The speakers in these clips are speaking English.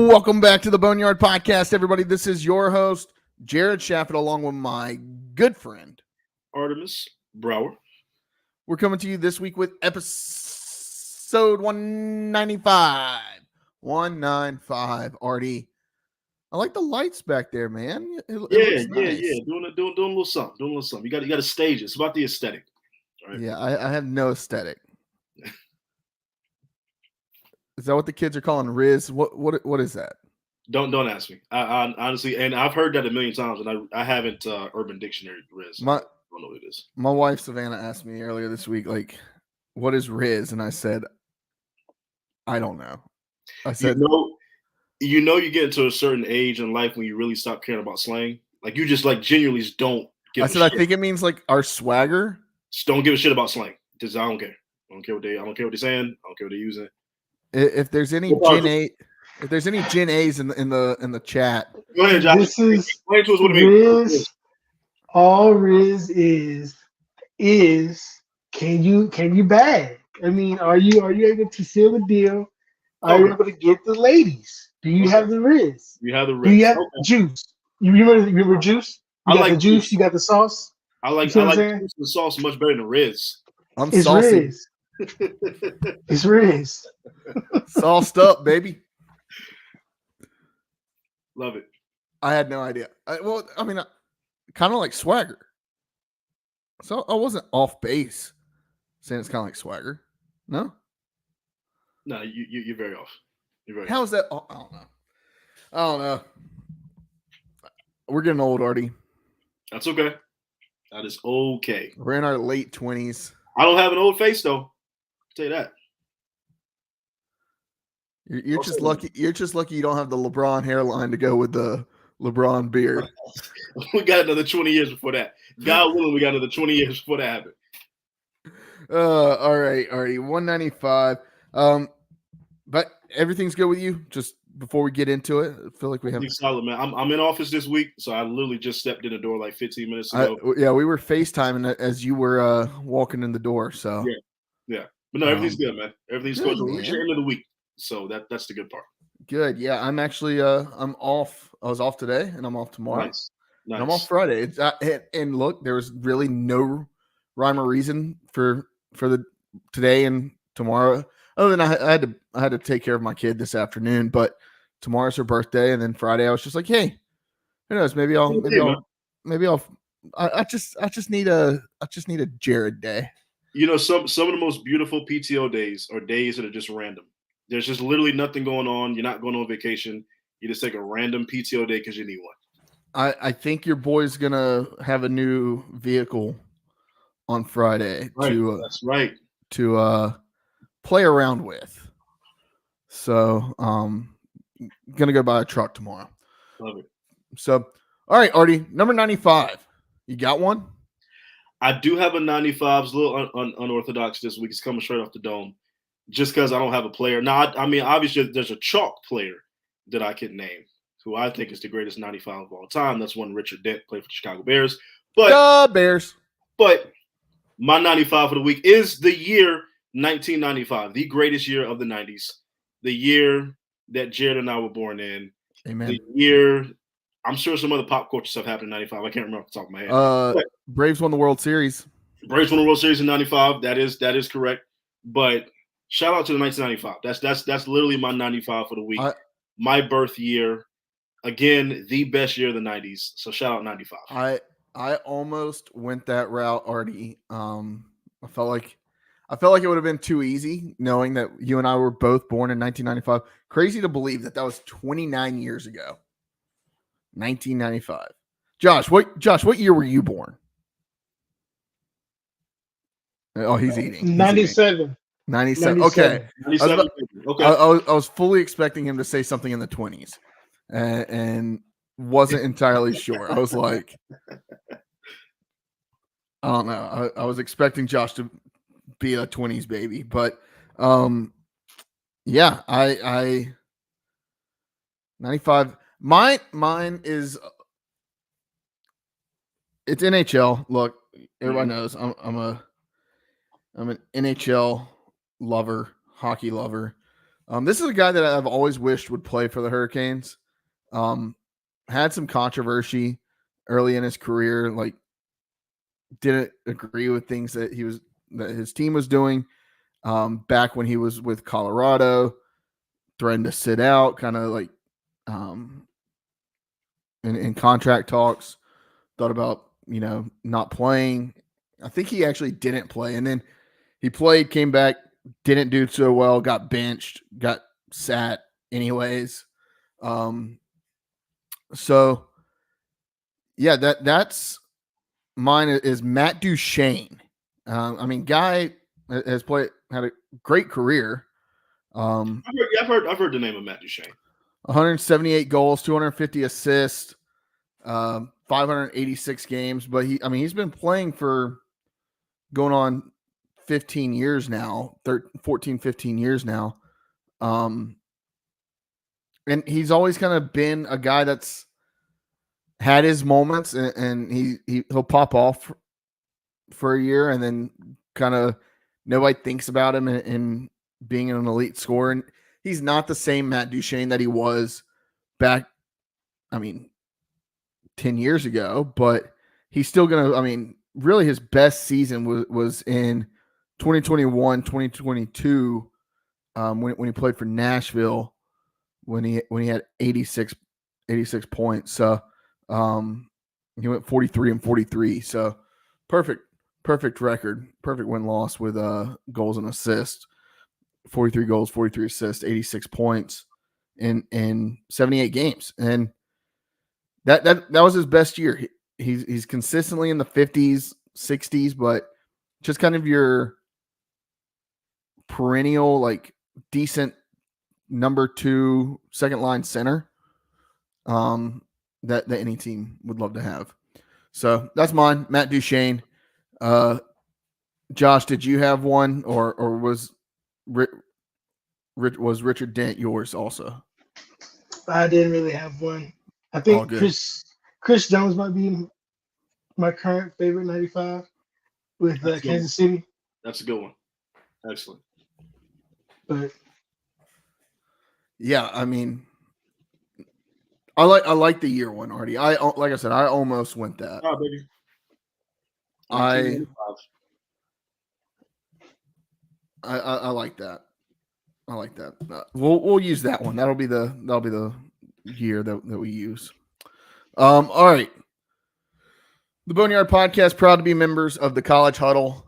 Welcome back to the Boneyard Podcast, everybody. This is your host, Jared Shafit, along with my good friend, Artemis Brower. We're coming to you this week with episode 195. 195, Artie. I like the lights back there, man. It looks nice. Doing a little something. You got to stage it. It's about the aesthetic. Right? Yeah, I have no aesthetic. Is that what the kids are calling Riz? What is that? Don't ask me. I honestly, and I've heard that a million times, and I haven't Urban Dictionary Riz. I don't know what it is. My wife Savannah asked me earlier this week, like, what is Riz? And I said, I don't know. I said, you get to a certain age in life when you really stop caring about slang. Like you just like genuinely just don't give. I think it means like our swagger. Just don't give a shit about slang. Just I don't care. I don't care what they're saying. I don't care what they're using. If there's any Gen A's in the chat, go ahead, Josh. This is Riz. All Riz is can you bag? I mean, are you able to seal the deal? Are you able to get the ladies? Do you have the Riz? You have the Riz. Do you have juice? You remember juice? You got the juice. You got the sauce. I like juice and sauce much better than Riz. It's saucy. Riz. It's Riz. Sauced up, baby. Love it. I had no idea. Kind of like swagger. So I wasn't off base saying it's kind of like swagger. No, you're very off. How is that? I don't know. We're getting old, Artie. That's okay. That is okay. We're in our late 20s. I don't have an old face though. I'll tell you that. You're just lucky. You're just lucky you don't have the LeBron hairline to go with the LeBron beard. We got another 20 years before that. God willing, we got another 20 years before that happened. All right, Artie. 195. But everything's good with you. Just before we get into it, I feel like we have solid, man. I'm in office this week, so I literally just stepped in the door like 15 minutes ago. We were FaceTiming as you were walking in the door. So yeah. But no, everything's good, man. Everything's good. We're end of the week. So that's the good part. Good. Yeah, I'm actually I'm off. I was off today, and I'm off tomorrow. Nice. And I'm off Friday. And look, there was really no rhyme or reason for the today and tomorrow. Other than I had to take care of my kid this afternoon, but tomorrow's her birthday, and then Friday I was just like, hey, who knows? I just need a Jared day. You know, some of the most beautiful PTO days are days that are just random. There's just literally nothing going on. You're not going on vacation. You just take a random PTO day because you need one. I think your boy's gonna have a new vehicle on Friday to play around with. So gonna go buy a truck tomorrow. Love it. So all right, Artie, number 95. You got one? I do have a 95. It's a little unorthodox this week. It's coming straight off the dome. Just because I don't have a player. Now, I mean, obviously, there's a chalk player that I can name who I think is the greatest 95 of all time. That's one Richard Dent, played for the Chicago Bears. But Bears. But my 95 for the week is the year 1995, the greatest year of the 90s, the year that Jared and I were born in. Amen. The year, I'm sure some other pop culture stuff happened in 95. I can't remember off the top of my head. Braves won the World Series. Braves won the World Series in 95. That is correct. But shout out to the 1995. That's literally my 95 for the week. My birth year. Again, the best year of the 90s. So shout out 95. I almost went that route, Artie. I felt like it would have been too easy knowing that you and I were both born in 1995. Crazy to believe that was 29 years ago. 1995. Josh, what year were you born? Oh, he's eating. 97. 97. Okay. 97. I was fully expecting him to say something in the 20s and wasn't entirely sure. I was like, I don't know. I was expecting Josh to be a 20s baby, but yeah, I 95. Mine is it's NHL. Look, everybody knows I'm an NHL lover, hockey lover. This is a guy that I've always wished would play for the Hurricanes. Had some controversy early in his career, like didn't agree with things that his team was doing. Back when he was with Colorado, threatened to sit out, kind of like in contract talks, thought about, not playing. I think he actually didn't play. And then he played, came back, didn't do so well, got benched, got sat anyways. So yeah, that's mine is Matt Duchene. Guy has had a great career. I've heard the name of Matt Duchene. 178 goals, 250 assists, 586 games. But he's been playing for going on 15 years now, 15 years now. And he's always kind of been a guy that's had his moments, and he'll pop off for a year, and then kind of nobody thinks about him in being an elite scorer. And he's not the same Matt Duchene that he was back, 10 years ago, but he's still going to, really his best season was in 2021, 2022, when he played for Nashville, when he had 86 points. So he went 43 and 43. So perfect record, perfect win-loss with goals and assists. 43 goals, 43 assists, 86 points in 78 games. And that was his best year. He's consistently in the 50s, 60s, but just kind of your perennial, like, decent number 2 second line center that any team would love to have. So that's mine, Matt Duchene. Josh, did you have one, or was Richard Dent yours also? I didn't really have one. I think Chris Jones might be my current favorite 95 with Kansas City. That's a good one. Excellent. But yeah, I like the year one, Artie. Like I said, I almost went that. Oh, baby. I like that. I like that. We'll use that one. That'll be the year that we use. All right. The Boneyard Podcast, proud to be members of the College Huddle.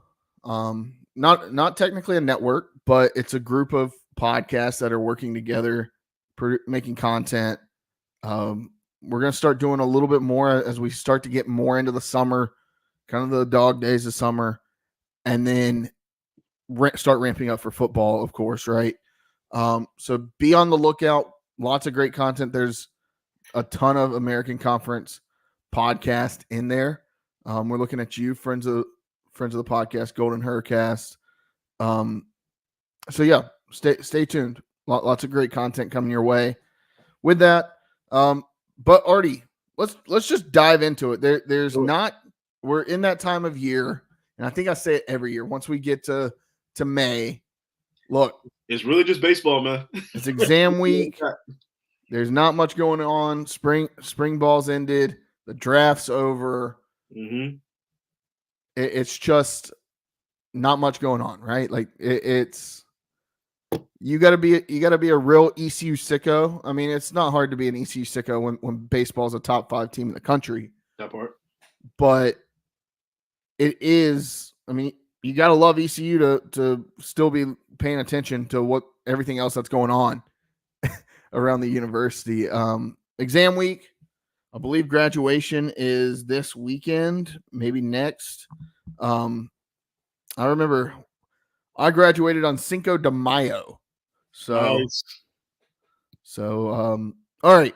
Not technically a network, but it's a group of podcasts that are working together, making content. We're going to start doing a little bit more as we start to get more into the summer, kind of the dog days of summer, and then start ramping up for football, of course, right? So be on the lookout. Lots of great content. There's a ton of American Conference podcast in there. We're looking at you, friends of the podcast, Golden Hurricast. So yeah, stay tuned. Lots of great content coming your way with that. But Artie, let's just dive into it. We're in that time of year, and I think I say it every year. Once we get to May, look, it's really just baseball, man. It's exam week. There's not much going on. Spring ball's ended. The draft's over. Mm-hmm. It's just not much going on, right? Like it's you got to be a real ECU sicko. It's not hard to be an ECU sicko when baseball's a top 5 team in the country. That part, but it is. You got to love ECU to still be paying attention to everything else that's going on around the university. Exam week. I believe graduation is this weekend, maybe next. I remember I graduated on Cinco de Mayo. So, nice. All right.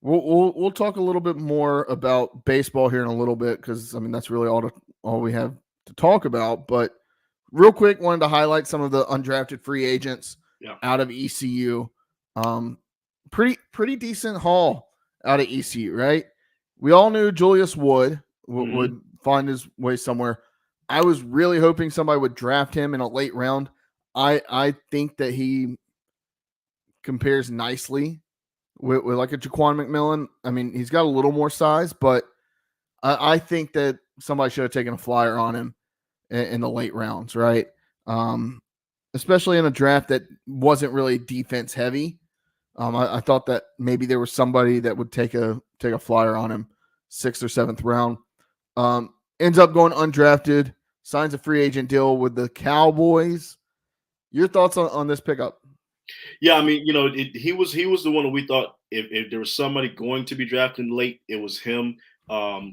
We'll talk a little bit more about baseball here in a little bit, because that's really all we have to talk about. But real quick, wanted to highlight some of the undrafted free agents out of ECU. Pretty decent haul out of ECU, right? We all knew Julius Wood would find his way somewhere. I was really hoping somebody would draft him in a late round. I think that he compares nicely with like a Jaquan McMillan. I mean, he's got a little more size, but I think that somebody should have taken a flyer on him in the late rounds, right? Especially in a draft that wasn't really defense heavy. I thought that maybe there was somebody that would take a flyer on him, 6th or 7th round. Ends up going undrafted, signs a free agent deal with the Cowboys. Your thoughts on this pickup? Yeah, I mean, he was the one that we thought if there was somebody going to be drafted late, it was him.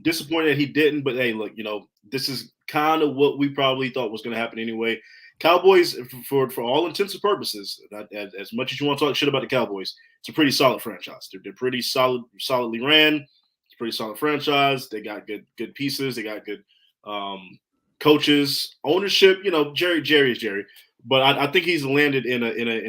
Disappointed that he didn't, but hey, look, this is kind of what we probably thought was going to happen anyway. Cowboys, for all intents and purposes, as much as you want to talk shit about the Cowboys, it's a pretty solid franchise. They're pretty solidly ran. It's a pretty solid franchise. They got good pieces. They got good coaches, ownership. Jerry is Jerry. But I think he's landed in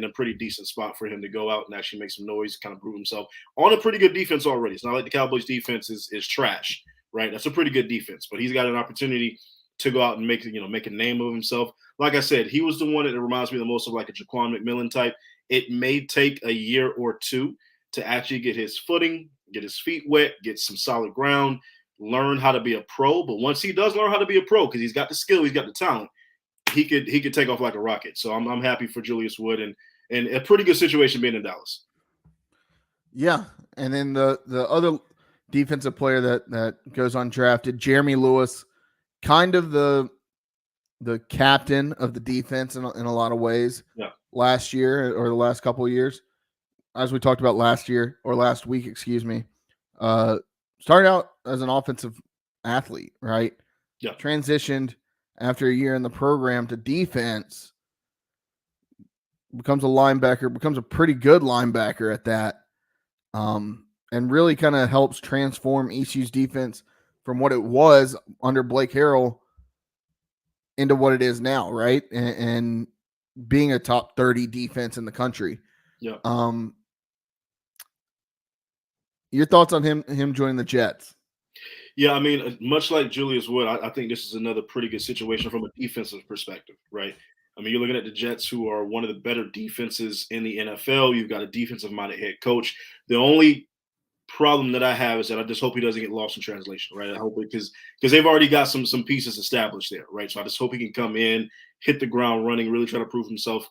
a pretty decent spot for him to go out and actually make some noise, kind of prove himself on a pretty good defense already. It's not like the Cowboys defense is trash, right? That's a pretty good defense, but he's got an opportunity to go out and make a name of himself. Like I said, he was the one that reminds me the most of like a Jaquan McMillan type. It may take a year or two to actually get his footing, get his feet wet, get some solid ground, learn how to be a pro. But once he does learn how to be a pro, because he's got the skill, he's got the talent, he could take off like a rocket. So I'm happy for Julius Wood and a pretty good situation being in Dallas. Yeah, and then the other defensive player that goes undrafted, Jeremy Lewis, kind of the captain of the defense in a lot of ways. Yeah. Last year or the last couple of years, as we talked about last week, excuse me, started out as an offensive athlete, right? Yeah. Transitioned after a year in the program to defense, becomes a linebacker, becomes a pretty good linebacker at that, and really kind of helps transform ECU's defense from what it was under Blake Harrell into what it is now, right? And being a top 30 defense in the country. Yeah. Your thoughts on him joining the Jets? Yeah, I mean, much like Julius Wood, I think this is another pretty good situation from a defensive perspective, right? I mean, you're looking at the Jets, who are one of the better defenses in the NFL. You've got a defensive-minded head coach. The only problem that I have is that I just hope he doesn't get lost in translation, right? I hope because they've already got some pieces established there, right? So I just hope he can come in, hit the ground running, really try to prove himself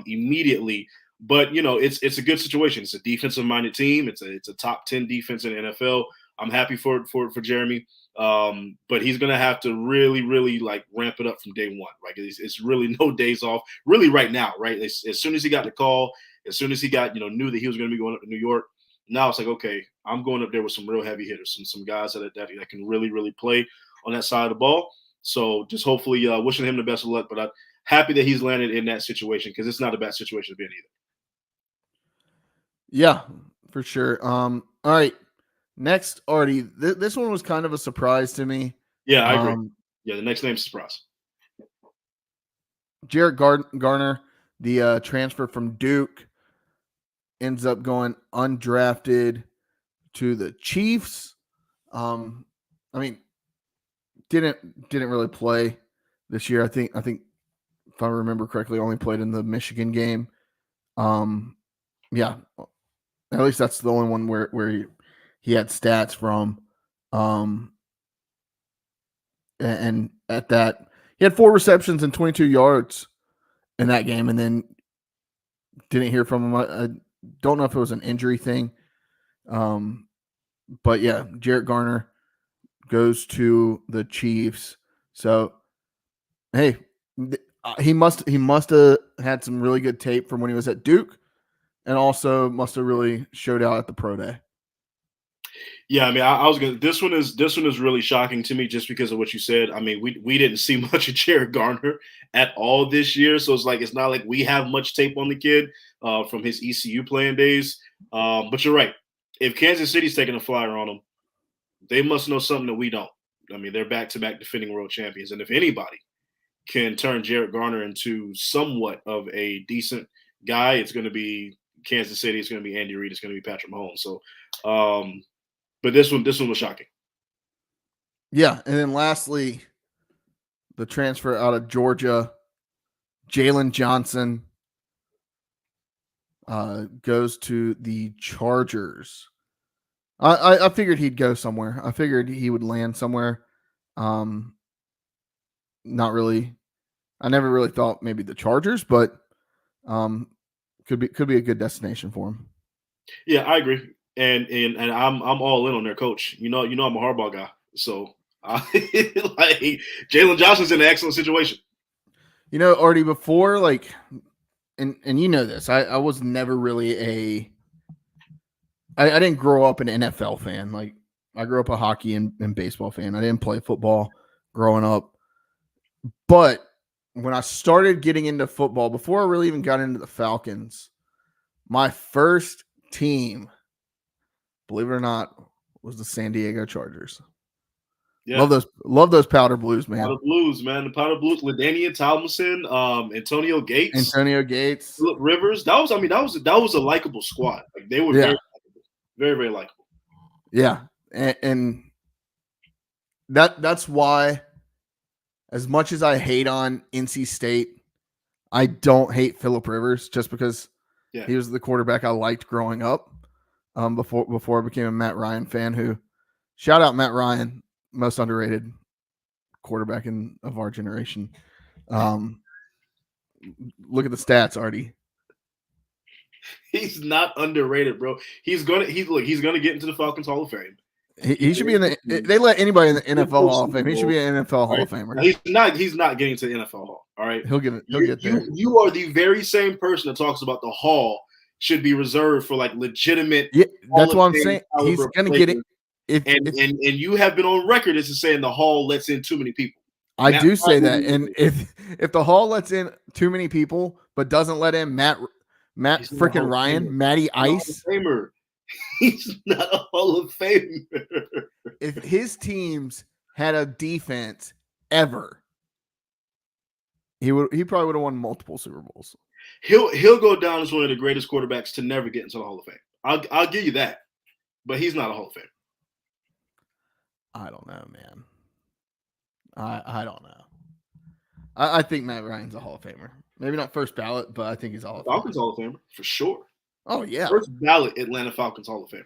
immediately. But it's a good situation. It's a defensive-minded team. It's a top 10 defense in the NFL. I'm happy for Jeremy, but he's gonna have to really, really like ramp it up from day one. Right? It's really no days off. Really, right now, right? As soon as he got the call, as soon as he got knew that he was going to be going up to New York. Now it's like, okay, I'm going up there with some real heavy hitters, some guys that can really, really play on that side of the ball. So just hopefully wishing him the best of luck. But I'm happy that he's landed in that situation because it's not a bad situation to be in either. Yeah, for sure. All right. Next, Artie, this one was kind of a surprise to me. Yeah, I agree. Yeah, the next name's surprise. Jarrett Garner, the transfer from Duke, ends up going undrafted to the Chiefs. I mean, didn't really play this year. I think if I remember correctly, only played in the Michigan game. Yeah, at least that's the only one where he had stats from. And at that, he had 4 receptions and 22 yards in that game, and then didn't hear from him. I don't know if it was an injury thing. But yeah, Jarrett Garner goes to the Chiefs. So, hey, he must have had some really good tape from when he was at Duke, and also must have really showed out at the pro day. Yeah, I mean, I was gonna. This one is really shocking to me just because of what you said. I mean, we didn't see much of Jarrett Garner at all this year, so it's not like we have much tape on the kid from his ECU playing days. But you're right. If Kansas City's taking a flyer on him, they must know something that we don't. I mean, they're back-to-back defending world champions, and if anybody can turn Jarrett Garner into somewhat of a decent guy, it's going to be Kansas City. It's going to be Andy Reid. It's going to be Patrick Mahomes. So. But this one was shocking. Yeah, and then lastly, the transfer out of Georgia, Jalen Johnson. goes to the Chargers. I figured he'd go somewhere. I figured he would land somewhere. Not really. I never really thought maybe the Chargers, but could be a good destination for him. Yeah, I agree, and I'm all in on their coach. You know, I'm a Harbaugh guy, so like Jalen Johnson's in an excellent situation. You know, Artie, before like, and you know this, I was never really I didn't grow up an NFL fan. Like I grew up a hockey and baseball fan. I didn't play football growing up, but when I started getting into football, before I really even got into the Falcons, my first team, believe it or not, was the San Diego Chargers. Yeah. Love those powder blues, man. Powder blues, man. The powder blues. LaDainian Tomlinson, Antonio Gates, Phillip Rivers. That was a likable squad. Like they were very likable. Very, very likable. Yeah, and that's why, as much as I hate on NC State, I don't hate Phillip Rivers just because he was the quarterback I liked growing up. Before I became a Matt Ryan fan. Who, shout out Matt Ryan, most underrated quarterback of our generation. Look at the stats, Artie. He's not underrated, bro. He's gonna get into the Falcons Hall of Fame. He should be in the. They let anybody in the NFL Hall of Fame. He should be an NFL Hall of Famer. He's not getting to the NFL Hall. All right, he'll get there. You are the very same person that talks about the Hall should be reserved for like legitimate. Yeah, that's what I'm saying. He's gonna get it. And you have been on record as saying the Hall lets in too many people. I do say that, and if the Hall lets in too many people, but doesn't let in Matt freaking Ryan, Matty Ice. He's not a Hall of Famer. If his teams had a defense ever, he probably would have won multiple Super Bowls. He'll go down as one of the greatest quarterbacks to never get into the Hall of Fame. I'll give you that, but he's not a Hall of Famer. I don't know, man. I don't know. I think Matt Ryan's a Hall of Famer. Maybe not first ballot, but I think he's a Hall of Famer. Falcons Hall of Famer for sure. Oh yeah, first ballot Atlanta Falcons Hall of Fame.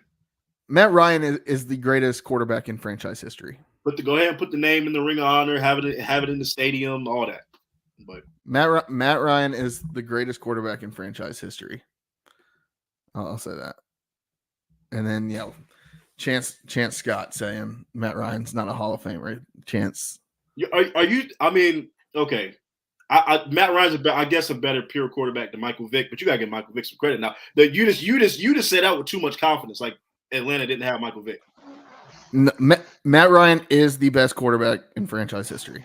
Matt Ryan is the greatest quarterback in franchise history. Go ahead and put the name in the Ring of Honor, have it in the stadium, all that. But Matt Ryan is the greatest quarterback in franchise history. I'll say that. And then Chance Scott saying Matt Ryan's not a Hall of Famer. Chance, are you? I mean, okay. Matt Ryan's I guess a better pure quarterback than Michael Vick, but you gotta give Michael Vick some credit now. That you just said that with too much confidence, like Atlanta didn't have Michael Vick. No, Matt Ryan is the best quarterback in franchise history.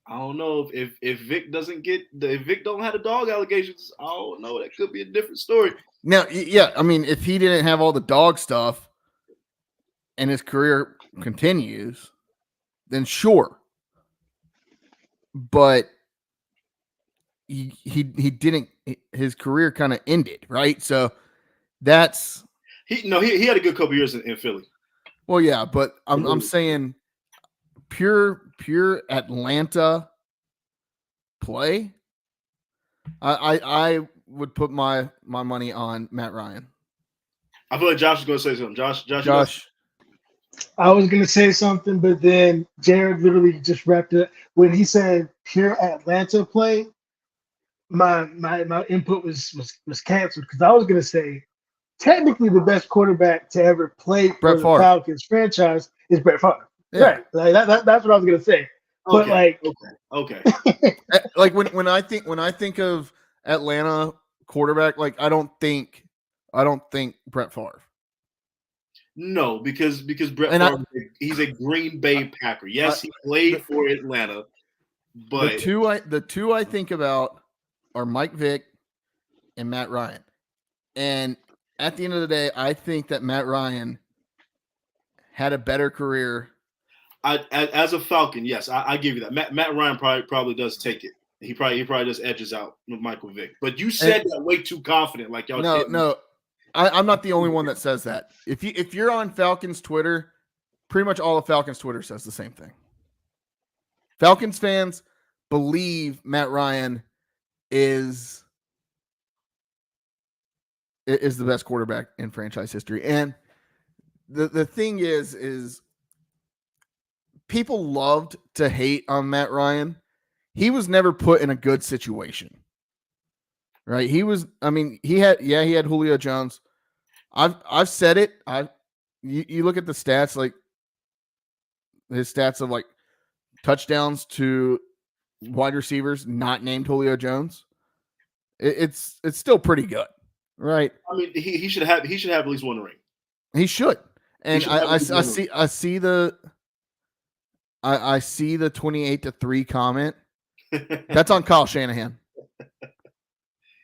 I don't know if Vic if Vic don't have the dog allegations. I don't know. That could be a different story. Now, yeah, I mean, if he didn't have all the dog stuff and his career continues, then sure. But he didn't. His career kind of ended, right? So that's he had a good couple years in Philly. Well, yeah, but I'm saying pure Atlanta play. I would put my money on Matt Ryan. I feel like Josh is going to say something. Josh. I was going to say something, but then Jared literally just wrapped it up. When he said pure Atlanta play, my input was canceled because I was going to say technically the best quarterback to ever play for the Falcons franchise is Brett Favre. Yeah. Right. Like that's what I was going to say. But okay. Like when I think of Atlanta quarterback, like I don't think Brett Favre. No, because Brett Favre, he's a Green Bay Packer. Yes, he played for Atlanta, but the two I think about are Mike Vick and Matt Ryan. And at the end of the day, I think that Matt Ryan had a better career. As a Falcon, yes, I give you that. Matt Ryan probably does take it. He probably just edges out Michael Vick. But you said that way too confident, like y'all. No. I'm not the only one that says that. If you're on Falcons Twitter, pretty much all of Falcons Twitter says the same thing. Falcons fans believe Matt Ryan is is the best quarterback in franchise history. And the thing is people loved to hate on Matt Ryan. He was never put in a good situation. Right? He had Julio Jones. I've said it. You look at the stats, like his stats of like touchdowns to wide receivers not named Julio Jones. It's still pretty good, right? I mean, he should have at least one ring. He should. And I see the 28-3 comment. That's on Kyle Shanahan.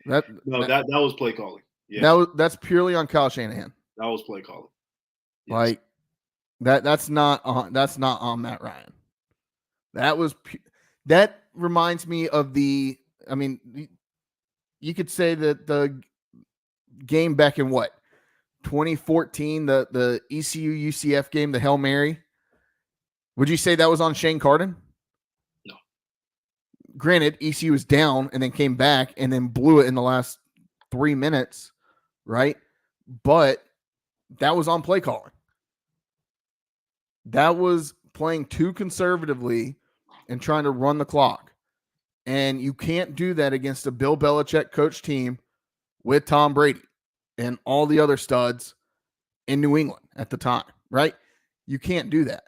That was play calling. Yeah. That's purely on Kyle Shanahan. That was play calling. Yes. Like that's not on Matt Ryan. That reminds me of you could say that the game back in 2014, the ECU UCF game, the Hail Mary. Would you say that was on Shane Carden? No. Granted, ECU was down and then came back and then blew it in the last 3 minutes, right? But that was on play calling. That was playing too conservatively and trying to run the clock. And you can't do that against a Bill Belichick coach team with Tom Brady and all the other studs in New England at the time, right? You can't do that.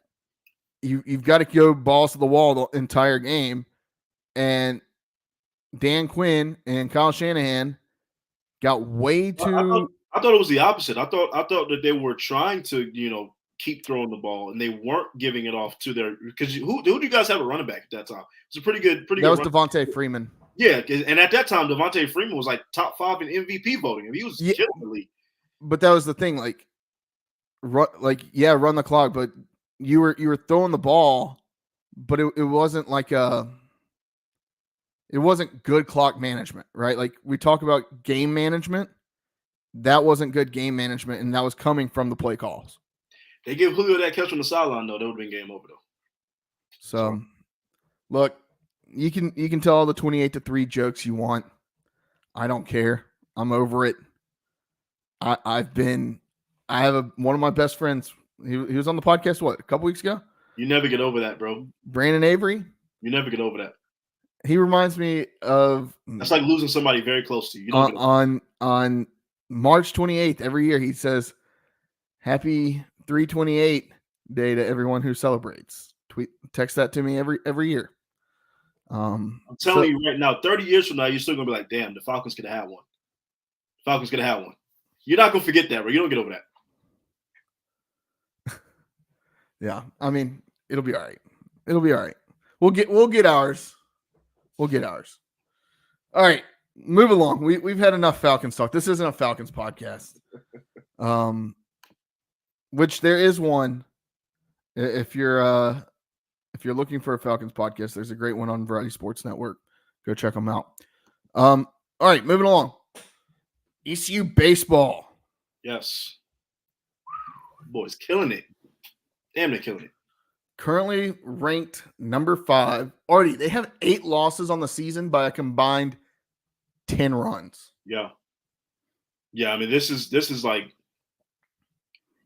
You've got to go balls to the wall the entire game. And Dan Quinn and Kyle Shanahan got way too. I thought it was the opposite. I thought that they were trying to, keep throwing the ball, and they weren't giving it off to their, because who do you guys have a running back at that time? It was a pretty good. That was Devontae Freeman. Yeah, and at that time, Devontae Freeman was like top 5 in MVP voting, and he was killing the league. But that was the thing, run the clock, but you were throwing the ball, but it wasn't it wasn't good clock management, right? Like we talk about game management, that wasn't good game management, and that was coming from the play calls. They give Julio that catch on the sideline, though. That would have been game over, though. So, look, you can tell all the 28-3 jokes you want. I don't care. I'm over it. I have one of my best friends. He was on the podcast, a couple weeks ago? You never get over that, bro. Brandon Avery? You never get over that. He reminds me of... That's like losing somebody very close to you. On March 28th, every year, he says, Happy 328 day to everyone who celebrates. Text that to me every year. I'm telling you right now, 30 years from now, you're still going to be like, damn, the Falcons could have had one. Falcons could have had one. You're not going to forget that, bro. You don't get over that. Yeah. I mean, it'll be all right. It'll be all right. We'll get ours. We'll get ours. All right. Move along. We've had enough Falcons talk. This isn't a Falcons podcast. Which there is one. If you're looking for a Falcons podcast, there's a great one on Variety Sports Network. Go check them out. All right, moving along. ECU baseball. Yes. Boys killing it. Damn, they're killing it. Currently ranked number 5. Artie, they have 8 losses on the season by a combined 10 runs. Yeah. Yeah, I mean, this is like,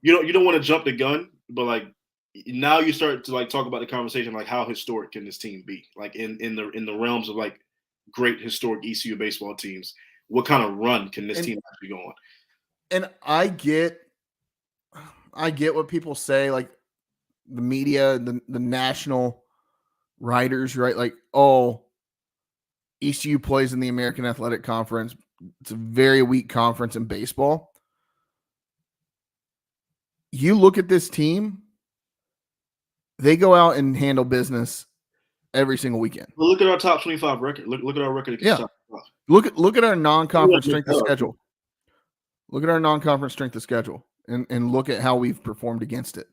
you don't want to jump the gun, but like now you start to like talk about the conversation, like how historic can this team be? Like in the realms of like great historic ECU baseball teams, what kind of run can this team actually go on? And I get what people say, like the media, the national writers, right? Like, oh, ECU plays in the American Athletic Conference. It's a very weak conference in baseball. You look at this team, they go out and handle business every single weekend. Well, look at our top 25 record. Look at our record. Yeah. Look at our non-conference strength of schedule. Look at our non-conference strength of schedule and look at how we've performed against it.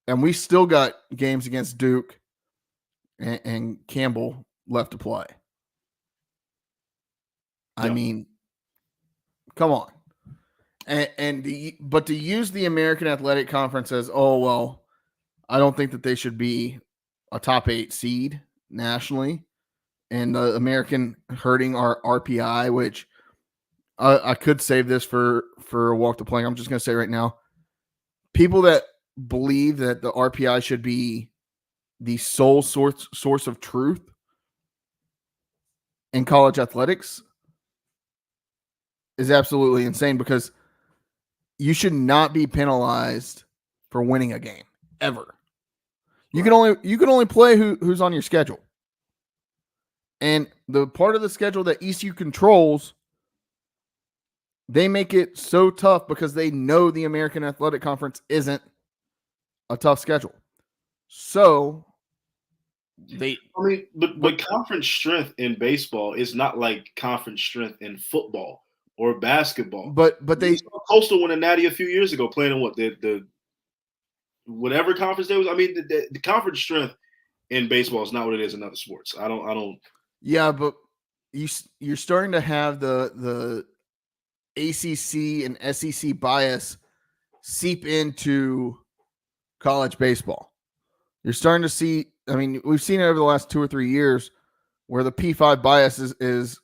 And we still got games against Duke and Campbell left to play. I mean, come on. But to use the American Athletic Conference as, oh, well, I don't think that they should be a top 8 seed nationally, and the American hurting our RPI, which I could save this for a walk to playing. I'm just going to say right now, people that believe that the RPI should be the sole source of truth in college athletics is absolutely insane, because you should not be penalized for winning a game ever. You can only play who's on your schedule. And the part of the schedule that ECU controls, they make it so tough because they know the American Athletic Conference isn't a tough schedule. So but conference strength in baseball is not like conference strength in football or basketball. But they Coastal won a natty a few years ago playing in what the whatever conference there was. I mean, the conference strength in baseball is not what it is in other sports. I don't. Yeah, but you're starting to have the ACC and SEC bias seep into college baseball. You're starting to see, I mean, we've seen it over the last 2 or 3 years where the P5 bias is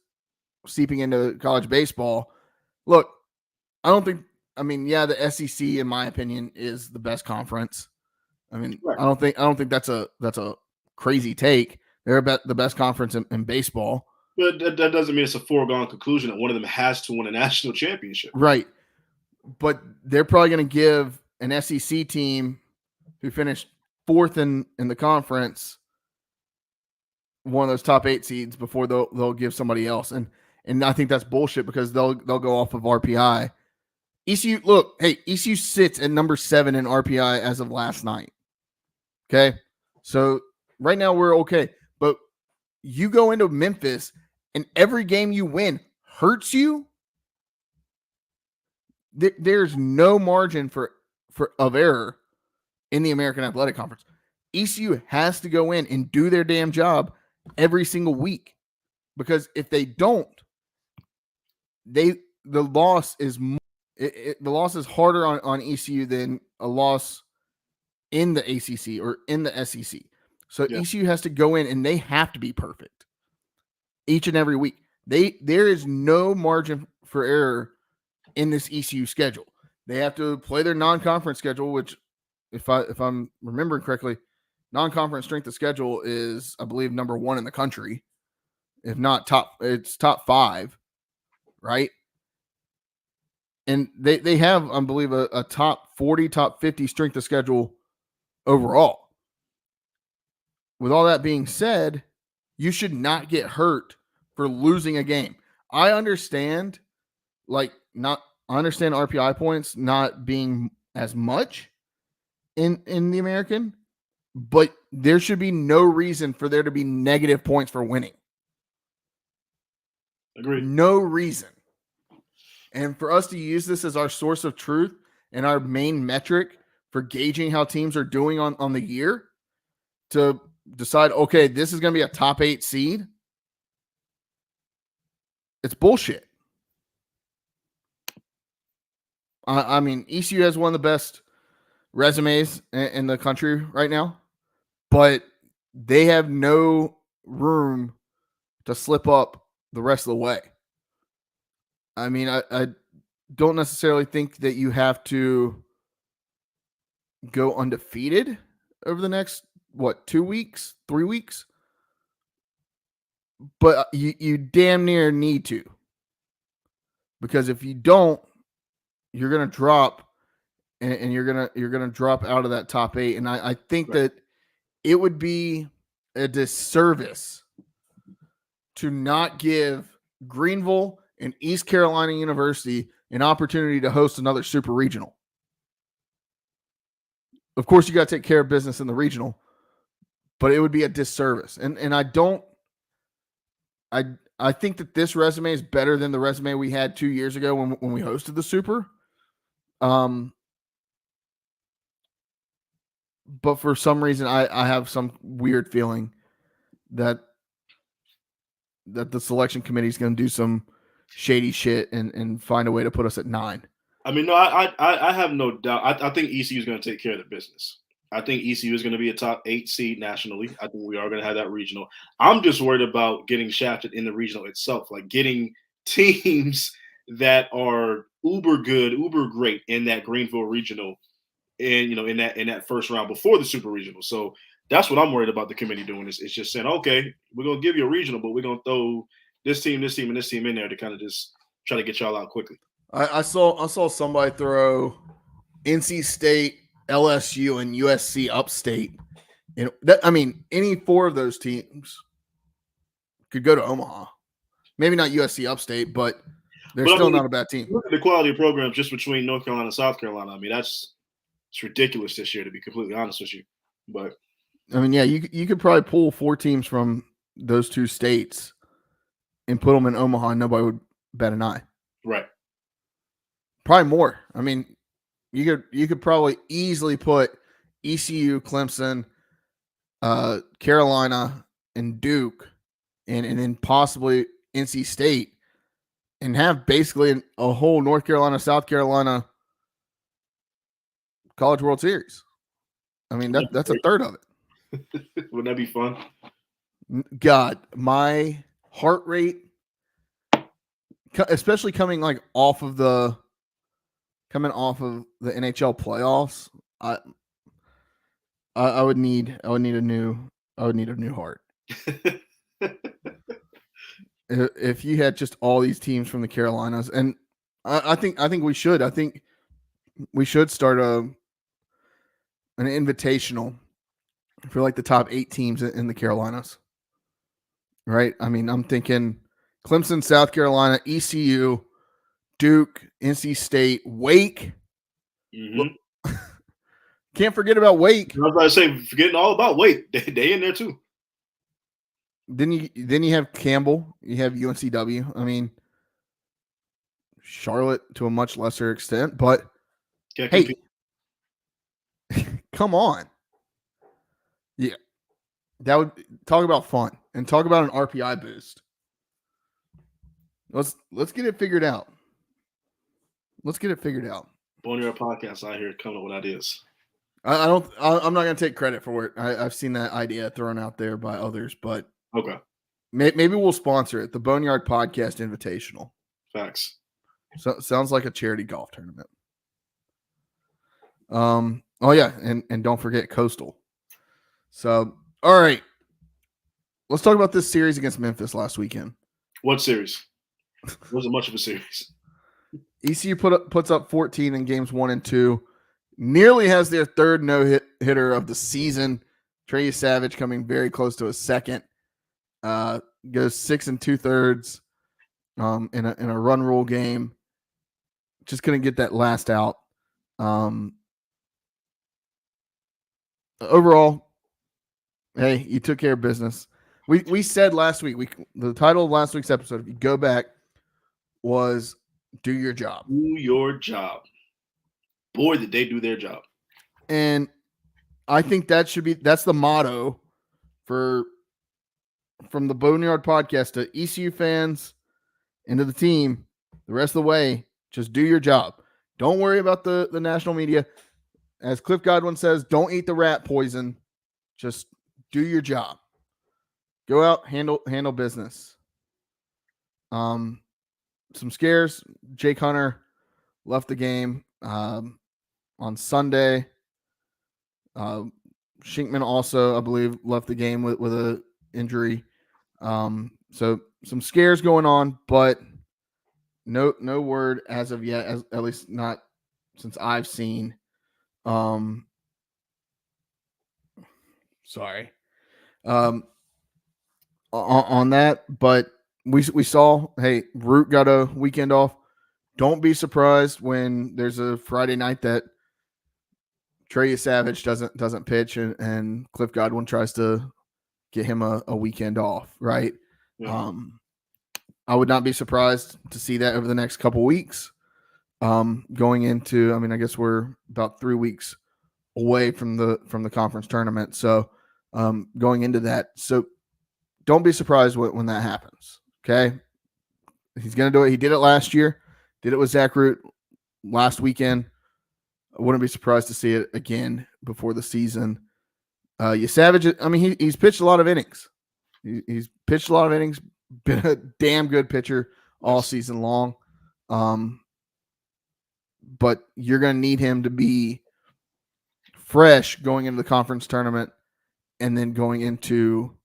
seeping into college baseball. Look, the SEC, in my opinion, is the best conference. I mean, right. I don't think that's a crazy take. They're about the best conference in baseball. But that doesn't mean it's a foregone conclusion that one of them has to win a national championship. Right. But they're probably going to give an SEC team who finished 4th in the conference one of those top 8 seeds before they'll give somebody else. And I think that's bullshit, because they'll go off of RPI. ECU sits at number 7 in RPI as of last night. Okay? So right now we're okay. But you go into Memphis and every game you win hurts you. There's no margin of error in the American Athletic Conference. ECU has to go in and do their damn job every single week, because if they don't, the loss is harder on ECU than a loss in the ACC or in the SEC. So yeah. ECU has to go in and they have to be perfect each and every week. There is no margin for error in this ECU schedule. They have to play their non-conference schedule, which, if I'm remembering correctly, non-conference strength of schedule is, I believe, number 1 in the country. If not it's top 5, right? And they have, I believe, a top 40, top 50 strength of schedule overall. With all that being said, you should not get hurt for losing a game. I understand RPI points not being as much in the American, but there should be no reason for there to be negative points for winning. Agreed. No reason. And for us to use this as our source of truth and our main metric for gauging how teams are doing on the year, to decide, okay, this is going to be a top 8 seed, it's bullshit. I mean, ECU has one of the best resumes in the country right now, but they have no room to slip up the rest of the way. I mean, I don't necessarily think that you have to go undefeated over the next, 2 weeks, 3 weeks? But you damn near need to. Because if you don't, you're going to drop, and you're gonna drop out of that top 8. And I think that it would be a disservice to not give Greenville and East Carolina University an opportunity to host another super regional. Of course, you got to take care of business in the regional, but it would be a disservice. And I think that this resume is better than the resume we had 2 years ago when we hosted the super. But for some reason, I have some weird feeling that the selection committee is going to do some shady shit and find a way to put us at 9. I mean, no, I have no doubt. I think ECU is going to take care of the business. I think ECU is going to be a top 8 seed nationally. I think we are going to have that regional. I'm just worried about getting shafted in the regional itself, like getting teams that are uber good, uber great in that Greenville regional, and in that first round before the super regional. So that's what I'm worried about the committee doing. Is it's just saying, okay, we're gonna give you a regional, but we're gonna throw this team, and this team in there to kind of just try to get y'all out quickly. I saw somebody throw NC State, LSU, and USC Upstate. Any four of those teams could go to Omaha. Maybe not USC Upstate, but they're still not a bad team. Look at the quality of programs just between North Carolina and South Carolina. It's ridiculous this year, to be completely honest with you. But you could probably pull four teams from those two states and put them in Omaha, and nobody would bat an eye. Right. Probably more. You could probably easily put ECU, Clemson, Carolina, and Duke, and then possibly NC State, and have basically a whole North Carolina, South Carolina College World Series. That's a third of it. Wouldn't that be fun? God, my heart rate, especially coming off of the NHL playoffs, I would need a new heart. If you had just all these teams from the Carolinas, and I think we should. I think we should start an invitational for the top 8 teams in the Carolinas. Right? I'm thinking Clemson, South Carolina, ECU, Duke, NC State, Wake. Mm-hmm. Can't forget about Wake. I was about to say, forgetting all about Wake. They in there too. Then you have Campbell. You have UNCW. Charlotte to a much lesser extent, but hey, come on. Yeah, that would talk about fun and talk about an RPI boost. Let's get it figured out. Boneyard Podcast out here coming up with ideas. I'm not going to take credit for it. I've seen that idea thrown out there by others, but okay, maybe we'll sponsor it. The Boneyard Podcast Invitational. Facts. So sounds like a charity golf tournament. Oh yeah, and don't forget Coastal. So all right, let's talk about this series against Memphis last weekend. What series? Wasn't much of a series. ECU puts up 14 in games 1 and 2. Nearly has their third no-hitter of the season. Trey Savage coming very close to a second. Goes 6 2/3 in a run rule game. Just couldn't get that last out. Overall, hey, you took care of business. We said last week, the title of last week's episode, if you go back, was do your job. Do your job. Boy, did they do their job. And I think that's the motto from the Boneyard Podcast to ECU fans and to the team the rest of the way. Just do your job. Don't worry about the national media. As Cliff Godwin says, don't eat the rat poison. Just do your job. Go out, handle business. Some scares. Jake Hunter left the game on Sunday. Shinkman also, I believe, left the game with a injury. So some scares going on, but no word as of yet, at least not since I've seen. Sorry. On that, but we saw, hey, Root got a weekend off. Don't be surprised when there's a Friday night that Trey Savage doesn't pitch and Cliff Godwin tries to get him a weekend off, right? Yeah. I would not be surprised to see that over the next couple weeks. Going into, I guess we're about 3 weeks away from the conference tournament. So going into that. So don't be surprised when that happens. Okay. He's going to do it. He did it last year. Did it with Zach Root last weekend. I wouldn't be surprised to see it again before the season. Savage, he's pitched a lot of innings. He's pitched a lot of innings, been a damn good pitcher all season long. But you're going to need him to be fresh going into the conference tournament and then going into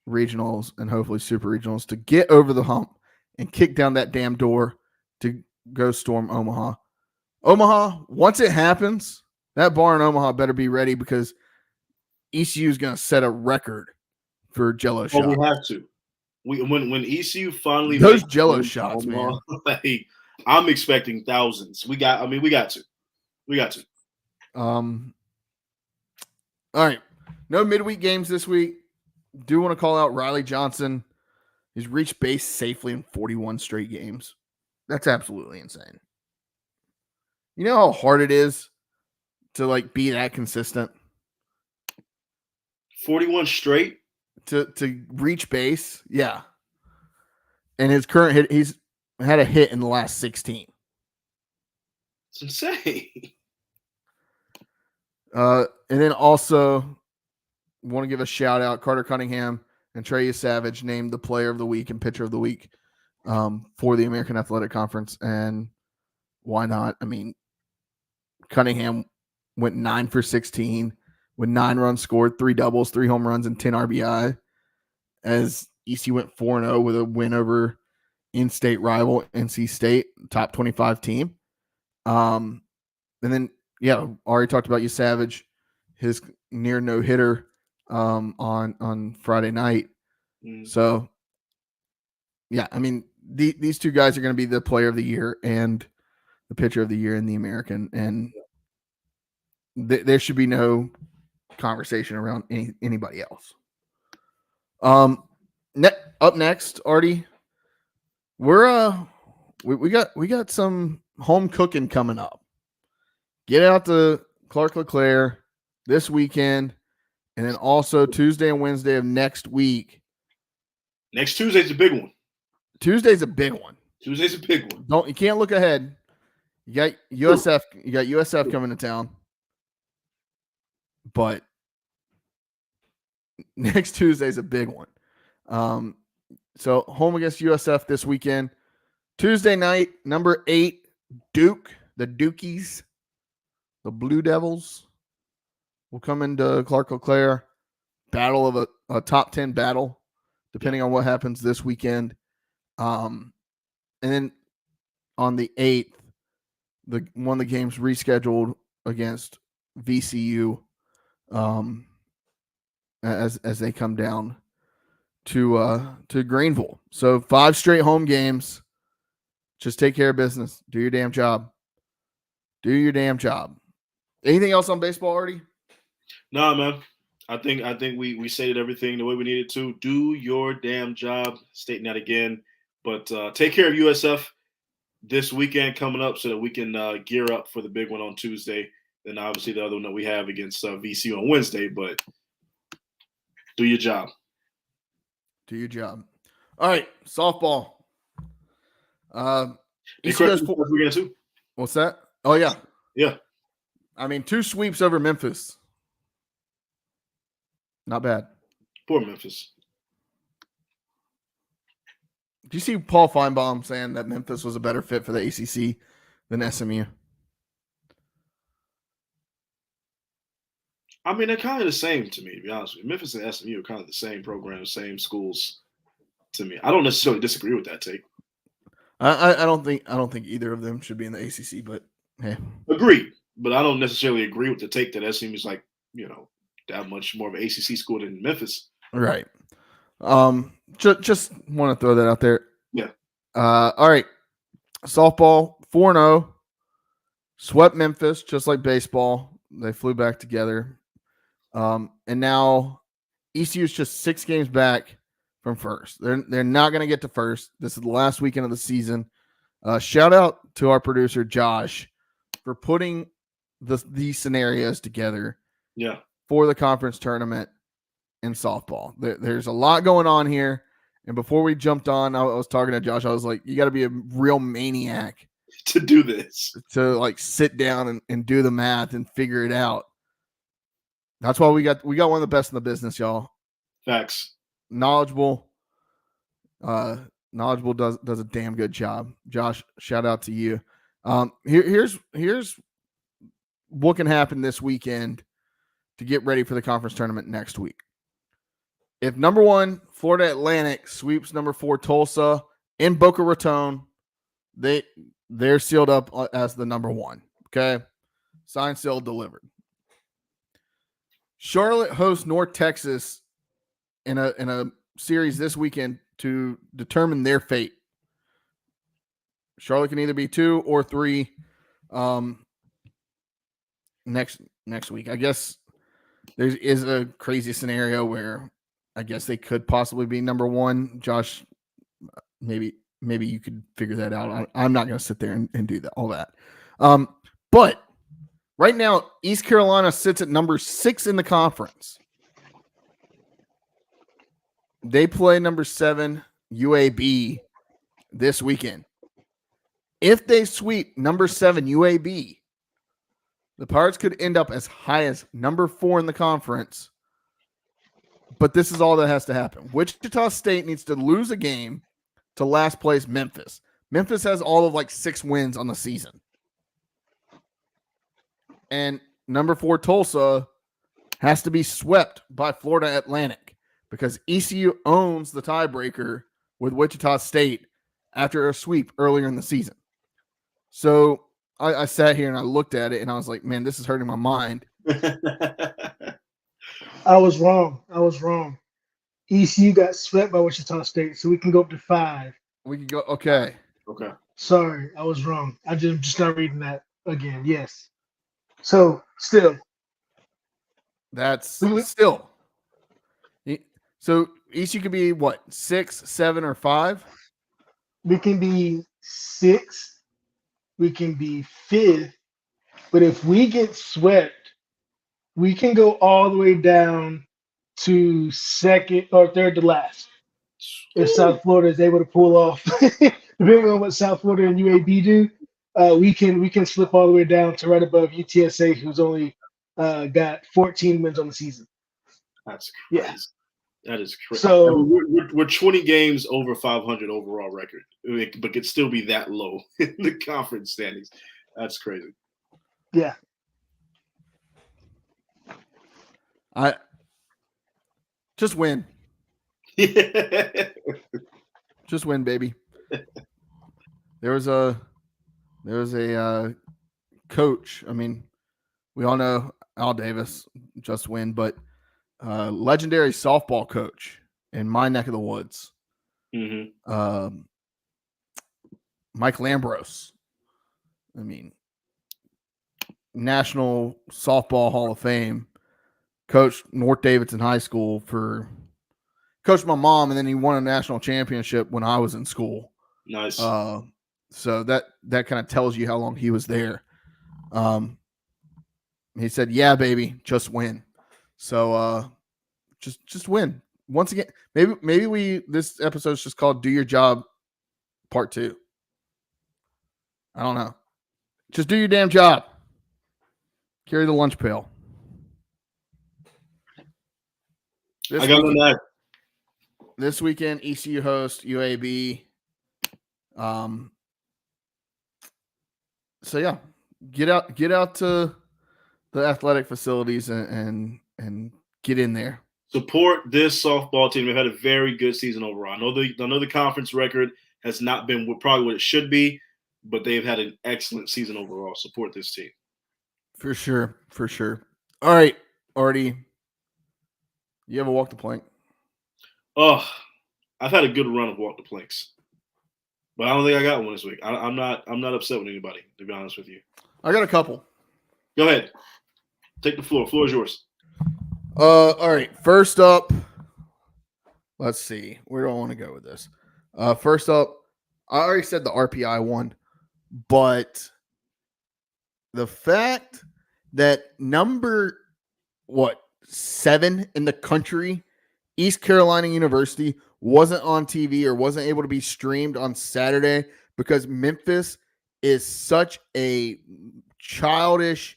regionals and hopefully super regionals to get over the hump and kick down that damn door to go storm Omaha. Omaha, once it happens, that bar in Omaha better be ready because ECU is going to set a record for Jello shots. We have to. When ECU finally those Jello shots, Omaha, man. Like, I'm expecting thousands. We got to. All right. No midweek games this week. Do want to call out Riley Johnson. He's reached base safely in 41 straight games. That's absolutely insane. You know how hard it is to like be that consistent? 41 straight? To reach base? Yeah. And his current hit, he's had a hit in the last 16. It's insane. And then also want to give a shout out. Carter Cunningham and Trey Savage named the player of the week and pitcher of the week for the American Athletic Conference. And why not? I mean, Cunningham went 9 for 16 with 9 runs scored, 3 doubles, 3 home runs, and 10 RBI. As ECU went 4-0 with a win over in-state rival NC State, top 25 team. And then, yeah, already talked about Savage, his near no-hitter on Friday night. So, yeah, I mean, these two guys are going to be the player of the year and the pitcher of the year in the American, and there should be no conversation around anybody else. Up next, Artie, we got some home cooking coming up. Get out to Clark LeClaire this weekend, and then also Tuesday and Wednesday of next week. Next Tuesday's a big one. Tuesday's a big one. You can't look ahead. You got USF. You got USF coming to town, but next Tuesday's a big one. So home against USF this weekend. Tuesday night, number 8, Duke, the Dukies, the Blue Devils will come into Clark LeClaire. Battle of a top 10 battle, depending on what happens this weekend. And then on the 8th, one of the games rescheduled against VCU as they come down to Greenville. So 5 straight home games. Just take care of business. Do your damn job. Anything else on baseball, Artie? Nah, man. I think we stated everything the way we needed to. Do your damn job. Stating that again. But take care of USF this weekend coming up so that we can gear up for the big one on Tuesday. Then obviously the other one that we have against VCU on Wednesday. But do your job. All right, softball. East Coast weekend too. What's that? Oh yeah. Yeah. I mean, 2 sweeps over Memphis. Not bad. Poor Memphis. Do you see Paul Feinbaum saying that Memphis was a better fit for the ACC than SMU? I mean, they're kind of the same to me, to be honest with you. Memphis and SMU are kind of the same programs, same schools to me. I don't necessarily disagree with that take. I don't think either of them should be in the ACC, but hey. Agreed. But I don't necessarily agree with the take that SMU is like, that much more of an ACC school than Memphis. Right. Just want to throw that out there. Yeah. All right. Softball 4-0. Swept Memphis, just like baseball. They flew back together. And now ECU is just 6 games back from first. They're not going to get to first. This is the last weekend of the season. Shout out to our producer Josh for putting these scenarios together. Yeah. For the conference tournament in softball. There's a lot going on here. And before we jumped on, I was talking to Josh. I was like, you got to be a real maniac to do this, to like sit down and do the math and figure it out. That's why we got one of the best in the business, y'all. Facts. Knowledgeable, Knowledgeable does a damn good job. Josh, shout out to you. Here's what can happen this weekend to get ready for the conference tournament next week. If number 1 Florida Atlantic sweeps number 4 Tulsa in Boca Raton, they're sealed up as the number 1. Okay, signed, sealed, delivered. Charlotte hosts North Texas in a series this weekend to determine their fate. Charlotte can either be 2 or 3 next week. I guess there is a crazy scenario where I guess they could possibly be number 1. Josh, maybe you could figure that out. I'm not going to sit there and do that, all that. But right now, East Carolina sits at number 6 in the conference. They play number 7 UAB this weekend. If they sweep number 7 UAB, the Pirates could end up as high as number 4 in the conference. But this is all that has to happen. Wichita State needs to lose a game to last place Memphis. Memphis has all of 6 wins on the season. And number 4 Tulsa has to be swept by Florida Atlantic because ECU owns the tiebreaker with Wichita State after a sweep earlier in the season. So I sat here and I looked at it and I was like, man, this is hurting my mind. I was wrong. ECU got swept by Wichita State, so we can go up to 5. We can go. Okay. Sorry, I was wrong. I just not reading that again. Yes. So still. That's still. So ECU could be what, 6, 7, or 5? We can be 6. We can be 5th. But if we get swept, we can go all the way down to 2nd or 3rd to last. If South Florida is able to pull off, depending on what South Florida and UAB do, we can slip all the way down to right above UTSA, who's only got 14 wins on the season. That's crazy. Yeah. That is crazy. So we're 20 games over 500 overall record, but could still be that low in the conference standings. That's crazy. Yeah. I just win. Just win, baby. There was a coach. I mean, we all know Al Davis, just win, but legendary softball coach in my neck of the woods. Mm-hmm. Mike Lambros. I mean, National Softball Hall of Fame. Coached North Davidson High School coached my mom, and then he won a national championship when I was in school. Nice. So that kind of tells you how long he was there. He said, "Yeah, baby, just win." So just win. Once again, maybe this episode is just called "Do Your Job" Part 2. I don't know. Just do your damn job. Carry the lunch pail. This weekend, ECU hosts UAB. So yeah, get out to the athletic facilities and get in there. Support this softball team. They've had a very good season overall. I know the conference record has not been probably what it should be, but they've had an excellent season overall. Support this team. For sure. All right, Artie. You ever walk the plank? Oh, I've had a good run of walk the planks, but I don't think I got one this week. I'm not upset with anybody, to be honest with you. I got a couple. Go ahead. Take the floor. Floor is yours. All right. First up, let's see. Where do I want to go with this? First up, I already said the RPI one, but the fact that number 7 in the country, East Carolina University, wasn't on TV or wasn't able to be streamed on Saturday because Memphis is such a childish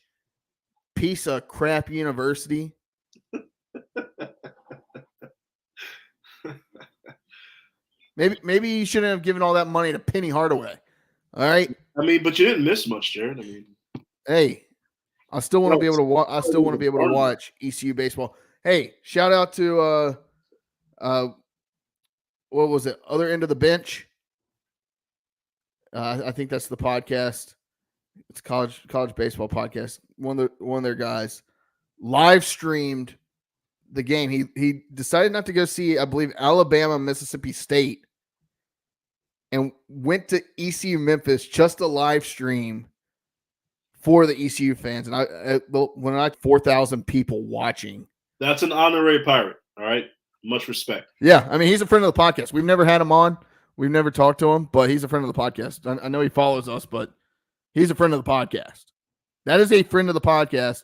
piece of crap university. Maybe you shouldn't have given all that money to Penny Hardaway. All right. I mean, but you didn't miss much, Jared. I mean, hey, I still want to be able to. I still want to be able to watch ECU baseball. Hey, shout out to what was it? Other End of the Bench. I think that's the podcast. It's college baseball podcast. One of their guys live streamed the game. He decided not to go see, I believe, Alabama, Mississippi State, and went to ECU Memphis just to live stream for the ECU fans. And when I 4,000 people watching. That's an honorary pirate. All right. Much respect. Yeah. I mean, he's a friend of the podcast. We've never had him on. We've never talked to him, but he's a friend of the podcast. I know he follows us, but he's a friend of the podcast. That is a friend of the podcast,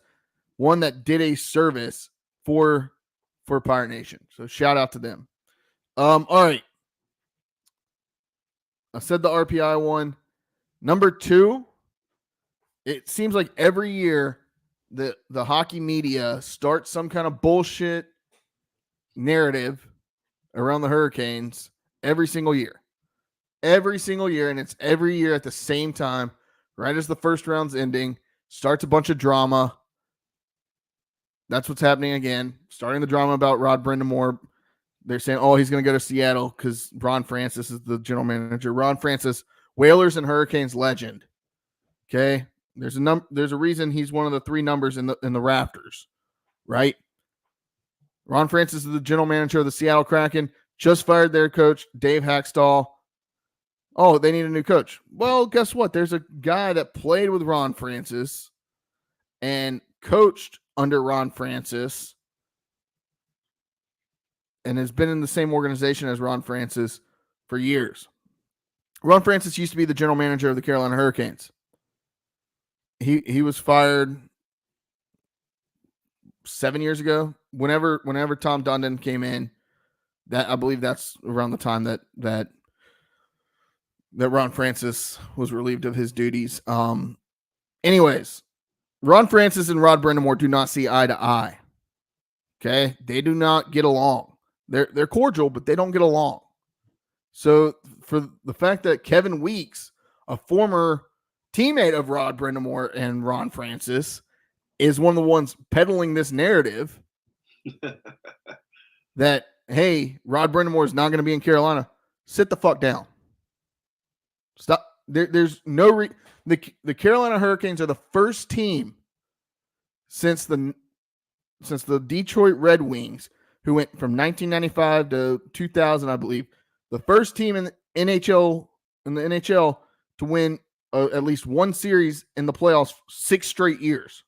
one that did a service for Pirate Nation. So shout out to them. All right. I said the RPI one. Number 2, it seems like every year the hockey media starts some kind of bullshit narrative around the Hurricanes every single year. Every single year, and it's every year at the same time, right as the first round's ending, starts a bunch of drama. That's what's happening again. Starting the drama about Rod Brindamore. They're saying, oh, he's going to go to Seattle because Ron Francis is the general manager. Ron Francis, Whalers and Hurricanes legend. Okay? There's a reason he's one of the 3 numbers in the rafters, right? Ron Francis is the general manager of the Seattle Kraken. Just fired their coach, Dave Hackstall. Oh, they need a new coach. Well, guess what? There's a guy that played with Ron Francis and coached under Ron Francis and has been in the same organization as Ron Francis for years. Ron Francis used to be the general manager of the Carolina Hurricanes. He was fired 7 years ago. Whenever Tom Dundon came in, that I believe that's around the time that Ron Francis was relieved of his duties. Anyways, Ron Francis and Rod Brindamore do not see eye to eye. Okay? They do not get along. They're cordial, but they don't get along. So for the fact that Kevin Weeks, a former teammate of Rod Brindamore and Ron Francis, is one of the ones peddling this narrative that, hey, Rod Brindamore is not going to be in Carolina, sit the fuck down. Stop. There's no the Carolina Hurricanes are the first team since the Detroit Red Wings, who went from 1995 to 2000, I believe, the first team in the NHL to win at least one series in the playoffs 6 straight years.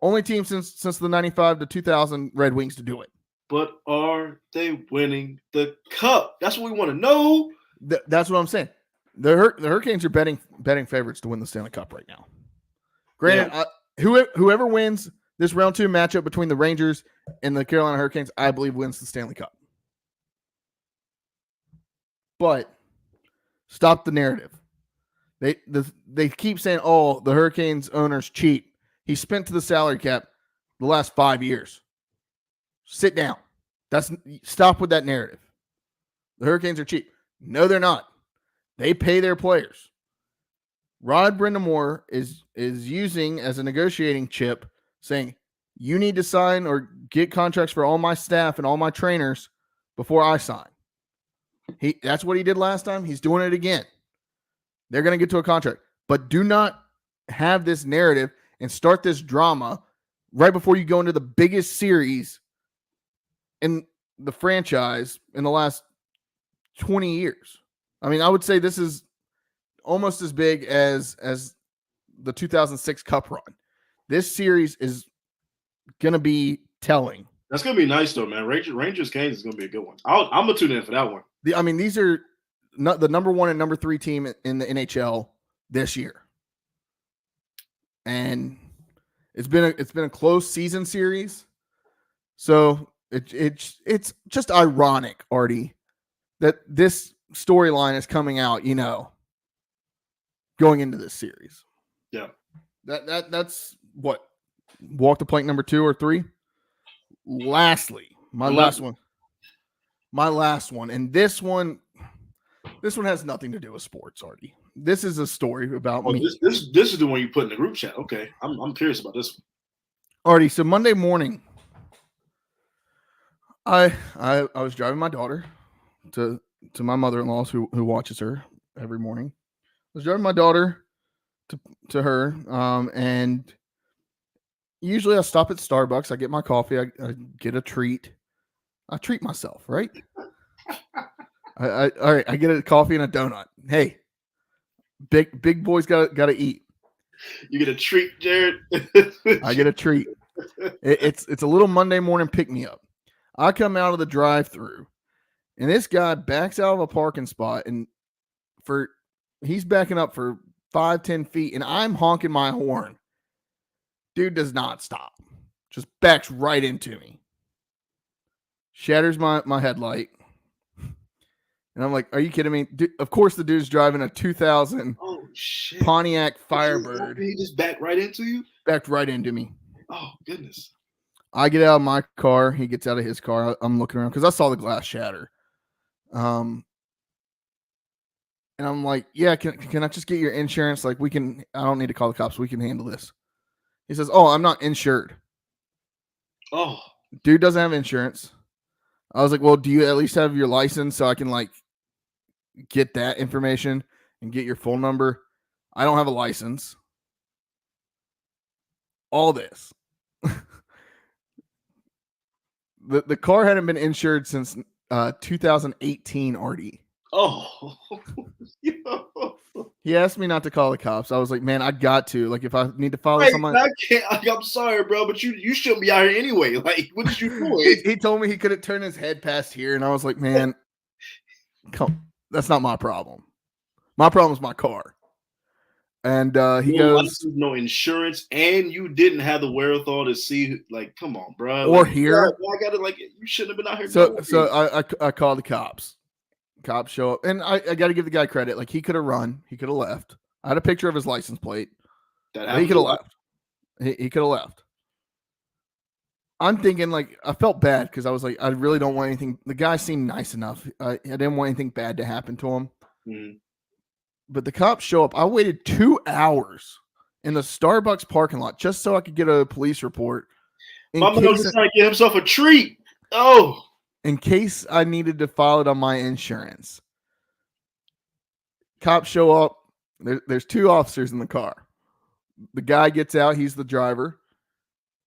Only team since the 95 to 2000 Red Wings to do it. But are they winning the cup? That's what we want to know. That's what I'm saying. The Hurricanes are betting favorites to win the Stanley Cup right now. Granted, yeah. Whoever wins this round 2 matchup between the Rangers and the Carolina Hurricanes, I believe wins the Stanley Cup. But stop the narrative. They keep saying, oh, the Hurricanes owner's cheap. He spent to the salary cap the last 5 years. Sit down. Stop with that narrative. The Hurricanes are cheap. No, they're not. They pay their players. Rod Brindamore is using as a negotiating chip, saying, you need to sign or get contracts for all my staff and all my trainers before I sign. That's what he did last time. He's doing it again. They're going to get to a contract. But do not have this narrative and start this drama right before you go into the biggest series in the franchise in the last 20 years. I mean, I would say this is almost as big as the 2006 Cup run. This series is going to be telling. That's going to be nice, though, man. Rangers Canes is going to be a good one. I'm going to tune in for that one. These are not the number 1 and number 3 team in the NHL this year. And it's been a close season series. So it's just ironic, Artie, that this storyline is coming out, going into this series. Yeah. That's what, walk the plank number 2 or 3. Lastly, my last one. my last one, and this one has nothing to do with sports, Artie. This is a story about me. This is the one you put in the group chat. Okay, I'm curious about this one. Artie, so Monday morning, I was driving my daughter to my mother-in-law's who watches her every morning. I was driving my daughter to her, and usually I stop at Starbucks. I get my coffee. I get a treat. I treat myself, right? All right. I get a coffee and a donut. Hey, big boys got to eat. You get a treat, Jared. I get a treat. It's a little Monday morning pick me up. I come out of the drive-through, and this guy backs out of a parking spot, and he's backing up for 5-10 feet, and I'm honking my horn. Dude does not stop. Just backs right into me. Shatters my headlight. And I'm like, are you kidding me? Dude, of course the dude's driving a 2000 Pontiac Firebird. He just backed right into you? Backed right into me. Oh, goodness. I get out of my car. He gets out of his car. I'm looking around because I saw the glass shatter. And I'm like, yeah, can I just get your insurance? Like, I don't need to call the cops. We can handle this. He says, oh, I'm not insured. Oh. Dude doesn't have insurance. I was like, well, do you at least have your license so I can like get that information and get your phone number? I don't have a license. All this. The car hadn't been insured since 2018, Artie. Oh. He asked me not to call the cops. I was like, man, I got to. Like, if I need to follow someone. I can't. I'm sorry, bro, but you shouldn't be out here anyway. Like, what did you do? He told me he couldn't turn his head past here, and I was like, man, that's not my problem. My problem is my car. And he goes, no insurance, and you didn't have the wherewithal to see. Like, come on, bro. Or like, here, I got to like. You shouldn't have been out here. So I called the cops. Cops show up, and I got to give the guy credit. Like, he could have run, he could have left. I had a picture of his license plate. He could have left. He could have left. I'm thinking, like, I felt bad because I was like, I really don't want anything. The guy seemed nice enough. I didn't want anything bad to happen to him. Mm-hmm. But the cops show up. I waited 2 hours in the Starbucks parking lot just so I could get a police report. My man was trying to get himself a treat. Oh. In case I needed to file it on my insurance. Cops show up. There's 2 officers in the car. The guy gets out. He's the driver.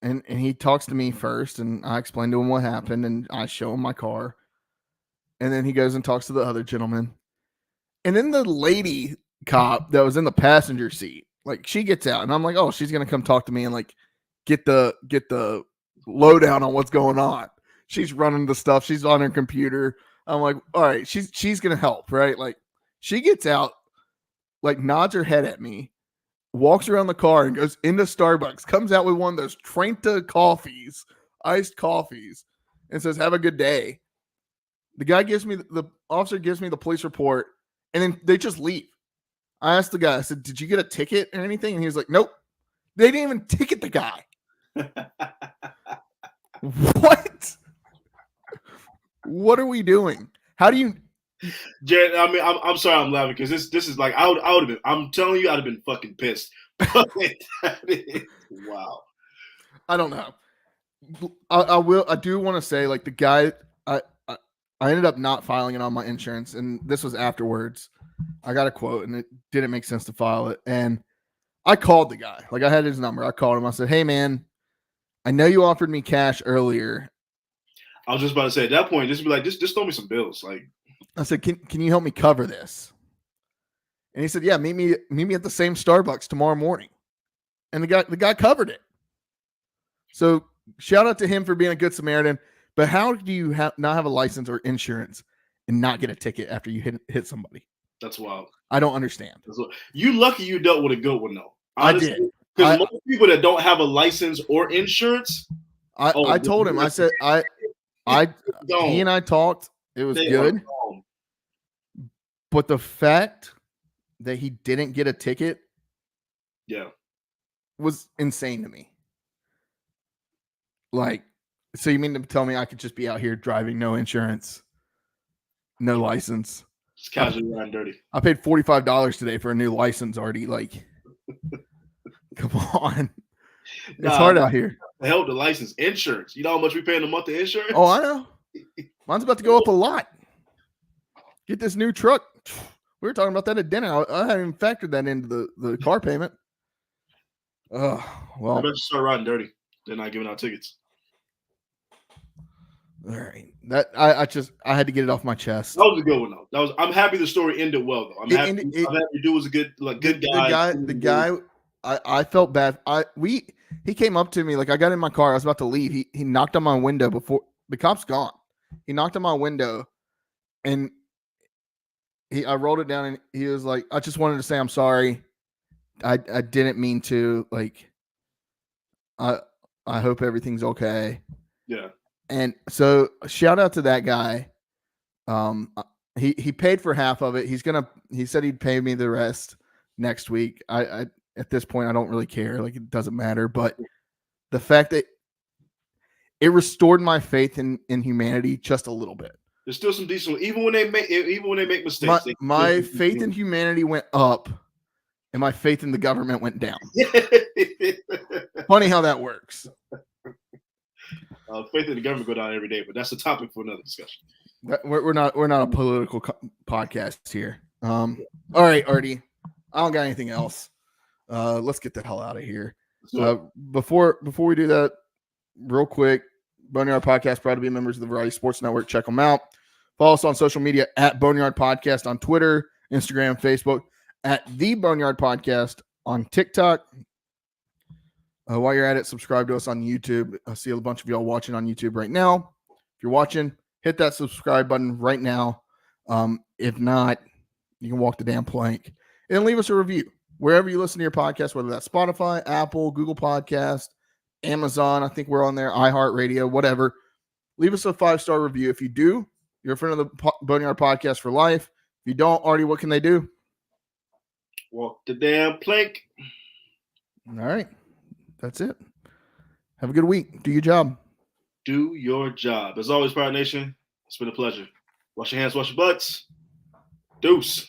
And he talks to me first. And I explain to him what happened. And I show him my car. And then he goes and talks to the other gentleman. And then the lady cop that was in the passenger seat, like, she gets out. And I'm like, oh, she's going to come talk to me and, like, get the lowdown on what's going on. She's running the stuff. She's on her computer. I'm like, all right, she's going to help, right? Like, she gets out, like, nods her head at me, walks around the car and goes into Starbucks, comes out with one of those Trenta coffees, iced coffees, and says, have a good day. The officer gives me the police report, and then they just leave. I asked the guy, I said, did you get a ticket or anything? And he was like, nope. They didn't even ticket the guy. What? What are we doing? How do you, Jared? I mean, I'm sorry, I'm laughing because this is like I would have been. I'm telling you, I'd have been fucking pissed. Wow. I don't know. I do want to say, like, the guy, I ended up not filing it on my insurance, and this was afterwards. I got a quote, and it didn't make sense to file it. And I called the guy. Like, I had his number. I called him. I said, hey, man, I know you offered me cash earlier. I was just about to say, at that point, just be like, just throw me some bills. Like, I said, can you help me cover this? And he said, yeah, meet me at the same Starbucks tomorrow morning. And the guy covered it. So shout out to him for being a good Samaritan. But how do you not have a license or insurance and not get a ticket after you hit somebody? That's wild. I don't understand. You lucky you dealt with a good one, though. Honestly, I did. Because most people that don't have a license or insurance. I told him, I said, he and I talked. It was good. But the fact that he didn't get a ticket, was insane to me. Like, so you mean to tell me I could just be out here driving no insurance No license. Just casually riding dirty. I paid $45 today for a new license, Artie. Like, come on. It's hard out here. The hell with the license. Insurance. You know how much we pay in a month of insurance? Oh, I know. Mine's about to go up a lot. Get this new truck. We were talking about that at dinner. I haven't even factored that into the car payment. Well, I better start riding dirty. They're not giving out tickets. All right. That I had to get it off my chest. That was a good one though. I'm happy the story ended well though. I'm happy the dude was a good guy. The guy I felt bad. He came up to me, like I got in my car, I was about to leave. He knocked on my window before the cop's gone. He knocked on my window and I rolled it down and he was like, I just wanted to say I'm sorry. I didn't mean to, like, I hope everything's okay. Yeah. And so shout out to that guy. He paid for half of it. He said he'd pay me the rest next week. I at this point I don't really care. Like, it doesn't matter. But the fact that it restored my faith in humanity just a little bit. There's still some decent, even when they make mistakes. My faith in humanity went up, and my faith in the government went down. Funny how that works. Faith in the government go down every day, but that's a topic for another discussion. We're not a political podcast here. All right, Artie, I don't got anything else. Let's get the hell out of here. Before we do that, real quick, Boneyard Podcast, proud to be members of the Variety Sports Network. Check them out. Follow us on social media at Boneyard Podcast on Twitter, Instagram, Facebook, at The Boneyard Podcast on TikTok. While you're at it, subscribe to us on YouTube. I see a bunch of y'all watching on YouTube right now. If you're watching, hit that subscribe button right now. If not, you can walk the damn plank. And leave us a review. Wherever you listen to your podcast, whether that's Spotify, Apple, Google Podcast, Amazon, I think we're on there, iHeartRadio, whatever. Leave us a 5-star review. If you do, you're a friend of the Boneyard Podcast for life. If you don't, Artie, what can they do? Walk the damn plank. All right. That's it. Have a good week. Do your job. Do your job. As always, Pirate Nation, it's been a pleasure. Wash your hands, wash your butts. Deuce.